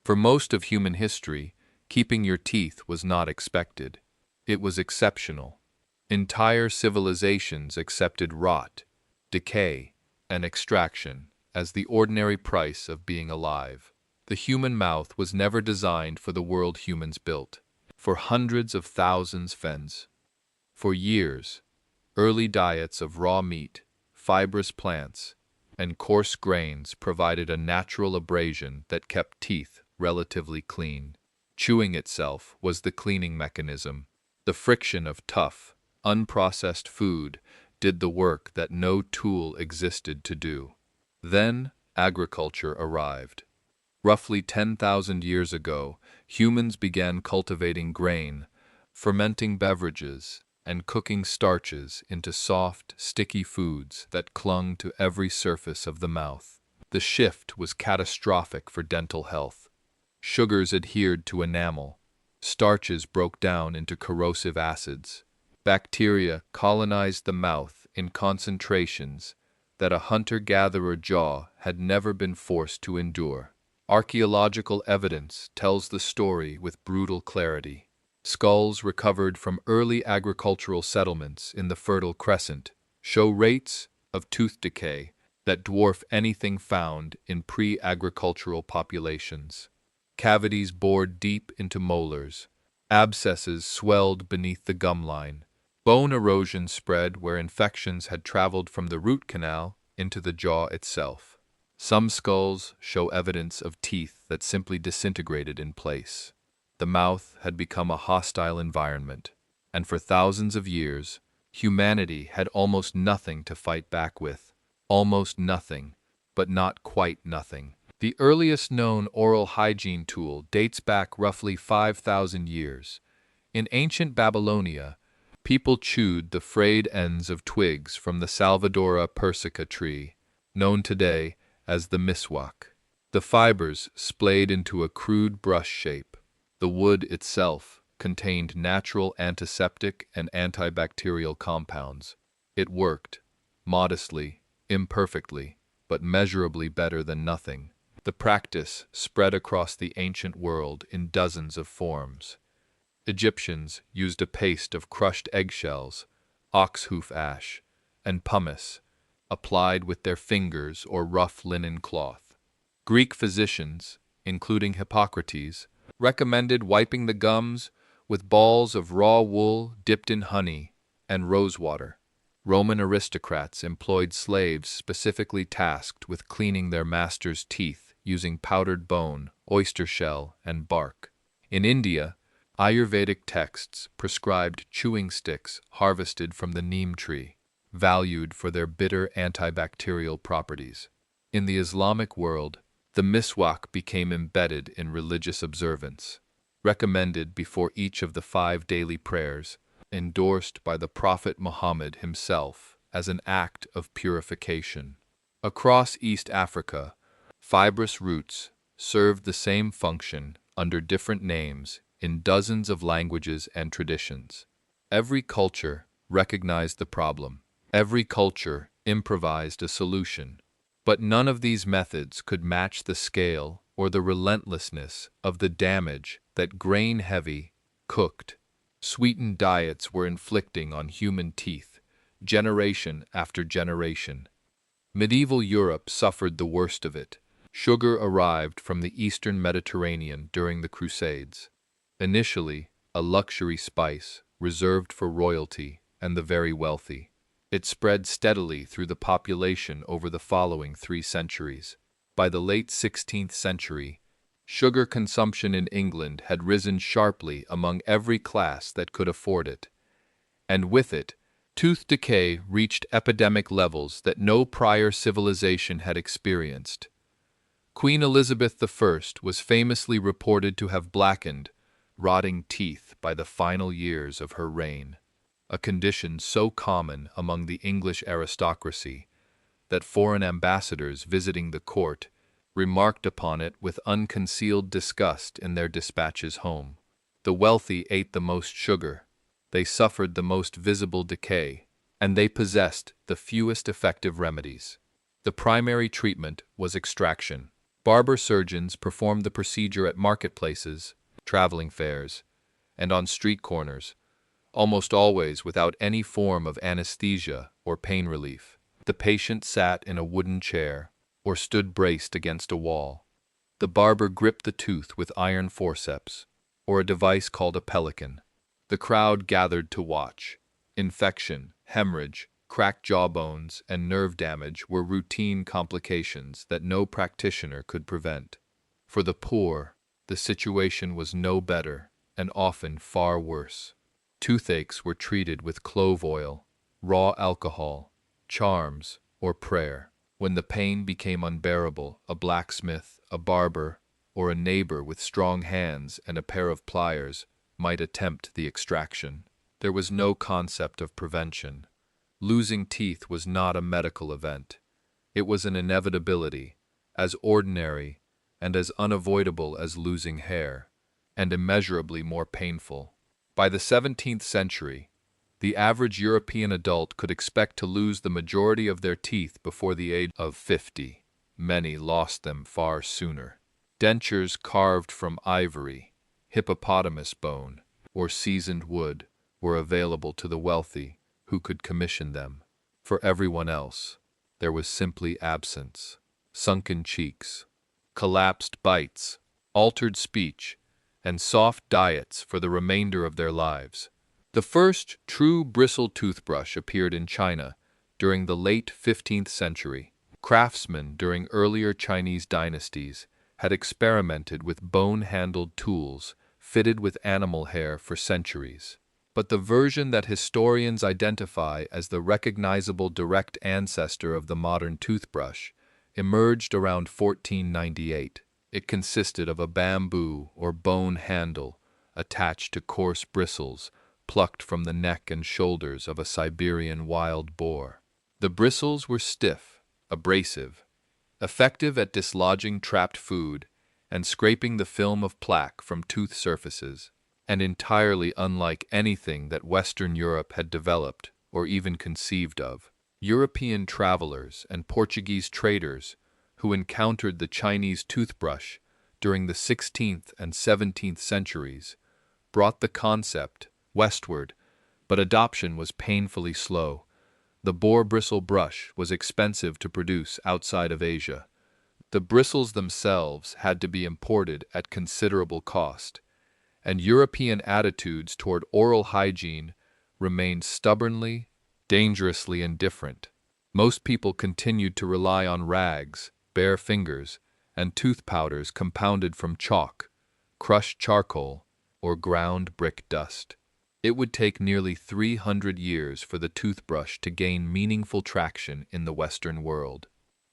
For most of human history, keeping your teeth was not expected. It was exceptional. Entire civilizations accepted rot, decay, and extraction as the ordinary price of being alive. The human mouth was never designed for the world humans built. For hundreds of thousands fens. For years, early diets of raw meat, fibrous plants, and coarse grains provided a natural abrasion that kept teeth relatively clean. Chewing itself was the cleaning mechanism. The friction of tough, unprocessed food did the work that no tool existed to do. Then agriculture arrived. Roughly 10,000 years ago, humans began cultivating grain, fermenting beverages, and cooking starches into soft, sticky foods that clung to every surface of the mouth. The shift was catastrophic for dental health. Sugars adhered to enamel. Starches broke down into corrosive acids. Bacteria colonized the mouth in concentrations that a hunter-gatherer jaw had never been forced to endure. Archaeological evidence tells the story with brutal clarity. Skulls recovered from early agricultural settlements in the Fertile Crescent show rates of tooth decay that dwarf anything found in pre-agricultural populations. Cavities bored deep into molars. Abscesses swelled beneath the gum line. Bone erosion spread where infections had traveled from the root canal into the jaw itself. Some skulls show evidence of teeth that simply disintegrated in place. The mouth had become a hostile environment, and for thousands of years, humanity had almost nothing to fight back with. Almost nothing, but not quite nothing. The earliest known oral hygiene tool dates back roughly 5,000 years. In ancient Babylonia, people chewed the frayed ends of twigs from the Salvadora persica tree, known today as the miswak. The fibers splayed into a crude brush shape. The wood itself contained natural antiseptic and antibacterial compounds. It worked, modestly, imperfectly, but measurably better than nothing. The practice spread across the ancient world in dozens of forms. Egyptians used a paste of crushed eggshells, ox hoof ash, and pumice, applied with their fingers or rough linen cloth. Greek physicians, including Hippocrates, recommended wiping the gums with balls of raw wool dipped in honey and rosewater. Roman aristocrats employed slaves specifically tasked with cleaning their masters' teeth using powdered bone, oyster shell, and bark. In India, Ayurvedic texts prescribed chewing sticks harvested from the neem tree, valued for their bitter antibacterial properties. In the Islamic world, the miswak became embedded in religious observance, recommended before each of the 5 daily prayers, endorsed by the Prophet Muhammad himself as an act of purification. Across East Africa, fibrous roots served the same function under different names in dozens of languages and traditions. Every culture recognized the problem. Every culture improvised a solution. But none of these methods could match the scale or the relentlessness of the damage that grain-heavy, cooked, sweetened diets were inflicting on human teeth, generation after generation. Medieval Europe suffered the worst of it. Sugar arrived from the eastern Mediterranean during the Crusades. Initially, a luxury spice reserved for royalty and the very wealthy. It spread steadily through the population over the following 3 centuries. By the late 16th century, sugar consumption in England had risen sharply among every class that could afford it. And with it, tooth decay reached epidemic levels that no prior civilization had experienced. Queen Elizabeth I was famously reported to have blackened, rotting teeth by the final years of her reign, a condition so common among the English aristocracy that foreign ambassadors visiting the court remarked upon it with unconcealed disgust in their dispatches home. The wealthy ate the most sugar, they suffered the most visible decay, and they possessed the fewest effective remedies. The primary treatment was extraction. Barber-surgeons performed the procedure at marketplaces, traveling fairs, and on street corners, almost always without any form of anesthesia or pain relief. The patient sat in a wooden chair or stood braced against a wall. The barber gripped the tooth with iron forceps, or a device called a pelican. The crowd gathered to watch. Infection, hemorrhage, cracked jawbones, and nerve damage were routine complications that no practitioner could prevent. For the poor, the situation was no better and often far worse. Toothaches were treated with clove oil, raw alcohol, charms, or prayer. When the pain became unbearable, a blacksmith, a barber, or a neighbor with strong hands and a pair of pliers might attempt the extraction. There was no concept of prevention. Losing teeth was not a medical event. It was an inevitability, as ordinary and as unavoidable as losing hair, and immeasurably more painful. By the 17th century, the average European adult could expect to lose the majority of their teeth before the age of 50. Many lost them far sooner. Dentures carved from ivory, hippopotamus bone, or seasoned wood were available to the wealthy who could commission them. For everyone else, there was simply absence, sunken cheeks, collapsed bites, altered speech, and soft diets for the remainder of their lives. The first true bristle toothbrush appeared in China during the late 15th century. Craftsmen during earlier Chinese dynasties had experimented with bone-handled tools fitted with animal hair for centuries. But the version that historians identify as the recognizable direct ancestor of the modern toothbrush emerged around 1498. It consisted of a bamboo or bone handle attached to coarse bristles plucked from the neck and shoulders of a Siberian wild boar. The bristles were stiff, abrasive, effective at dislodging trapped food and scraping the film of plaque from tooth surfaces, and entirely unlike anything that Western Europe had developed or even conceived of. European travelers and Portuguese traders who encountered the Chinese toothbrush during the 16th and 17th centuries brought the concept westward, but adoption was painfully slow. The boar bristle brush was expensive to produce outside of Asia. The bristles themselves had to be imported at considerable cost, and European attitudes toward oral hygiene remained stubbornly, dangerously indifferent. Most people continued to rely on rags, bare fingers, and tooth powders compounded from chalk, crushed charcoal, or ground brick dust. It would take nearly 300 years for the toothbrush to gain meaningful traction in the Western world.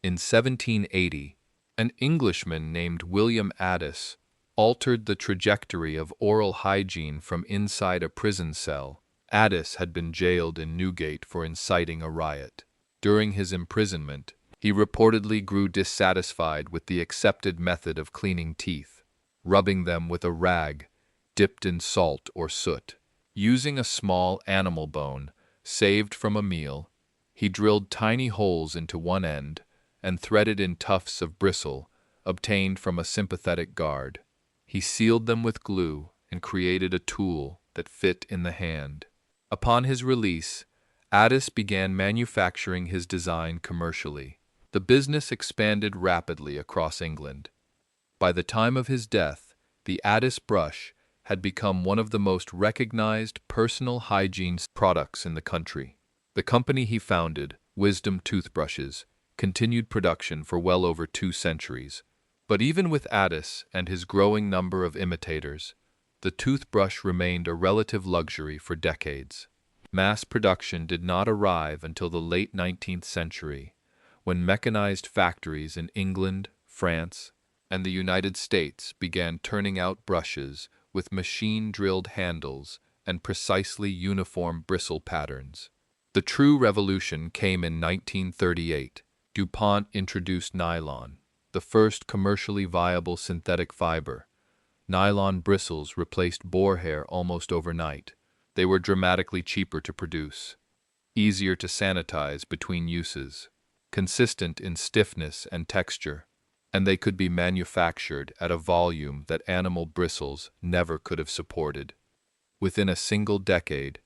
In 1780, an Englishman named William Addis altered the trajectory of oral hygiene from inside a prison cell. Addis had been jailed in Newgate for inciting a riot. During his imprisonment, he reportedly grew dissatisfied with the accepted method of cleaning teeth, rubbing them with a rag dipped in salt or soot. Using a small animal bone saved from a meal, he drilled tiny holes into one end and threaded in tufts of bristle obtained from a sympathetic guard. He sealed them with glue and created a tool that fit in the hand. Upon his release, Addis began manufacturing his design commercially. The business expanded rapidly across England. By the time of his death, the Addis brush had become one of the most recognized personal hygiene products in the country. The company he founded, Wisdom Toothbrushes, continued production for well over 2 centuries. But even with Addis and his growing number of imitators, the toothbrush remained a relative luxury for decades. Mass production did not arrive until the late 19th century, when mechanized factories in England, France, and the United States began turning out brushes with machine-drilled handles and precisely uniform bristle patterns. The true revolution came in 1938. DuPont introduced nylon, the first commercially viable synthetic fiber. Nylon bristles replaced boar hair almost overnight. They were dramatically cheaper to produce, easier to sanitize between uses, consistent in stiffness and texture. and they could be manufactured at a volume that animal bristles never could have supported. Within a single decade,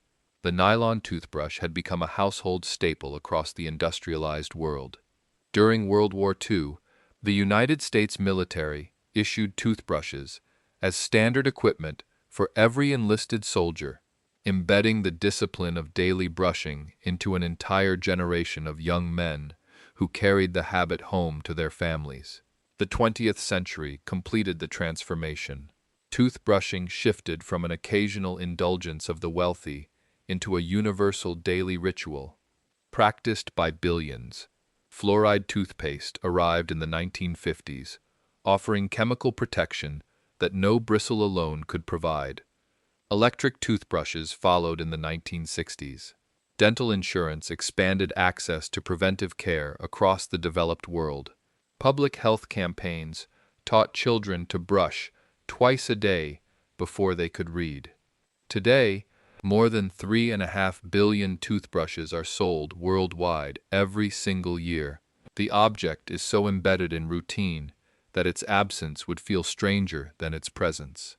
the nylon toothbrush had become a household staple across the industrialized world. During World War II, the United States military issued toothbrushes as standard equipment for every enlisted soldier, embedding the discipline of daily brushing into an entire generation of young men who carried the habit home to their families. The 20th century completed the transformation. Toothbrushing shifted from an occasional indulgence of the wealthy into a universal daily ritual, practiced by billions. Fluoride toothpaste arrived in the 1950s, offering chemical protection that no bristle alone could provide. Electric toothbrushes followed in the 1960s. Dental insurance expanded access to preventive care across the developed world. Public health campaigns taught children to brush twice a day before they could read. Today, more than 3.5 billion toothbrushes are sold worldwide every single year. The object is so embedded in routine that its absence would feel stranger than its presence.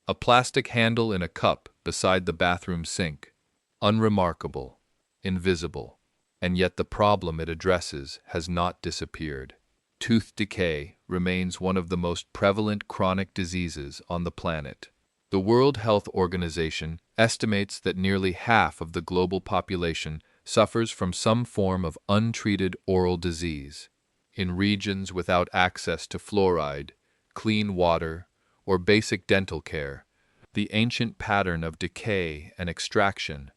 A plastic handle in a cup beside the bathroom sink. Unremarkable, invisible, and yet the problem it addresses has not disappeared. Tooth decay remains one of the most prevalent chronic diseases on the planet. The World Health Organization estimates that nearly half of the global population suffers from some form of untreated oral disease. In regions without access to fluoride, clean water, or basic dental care, the ancient pattern of decay and extraction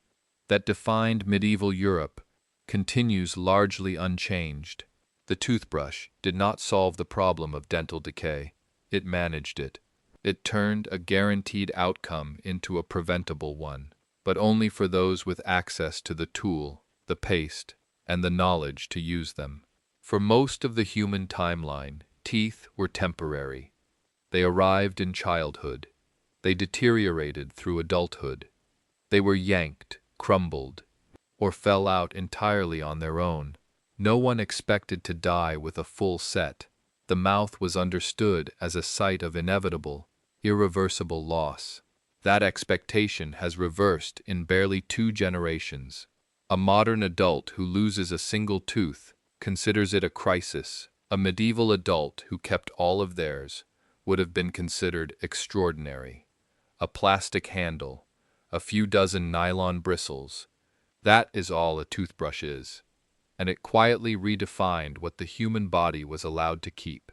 that defined medieval Europe continues largely unchanged. The toothbrush did not solve the problem of dental decay, it managed it. It turned a guaranteed outcome into a preventable one, but only for those with access to the tool, the paste, and the knowledge to use them. For most of the human timeline, teeth were temporary. They arrived in childhood. They deteriorated through adulthood. They were yanked, crumbled, or fell out entirely on their own. No one expected to die with a full set. The mouth was understood as a site of inevitable, irreversible loss. That expectation has reversed in barely 2 generations. A modern adult who loses a single tooth considers it a crisis. A medieval adult who kept all of theirs would have been considered extraordinary. A plastic handle, a few dozen nylon bristles, that is all a toothbrush is. And it quietly redefined what the human body was allowed to keep.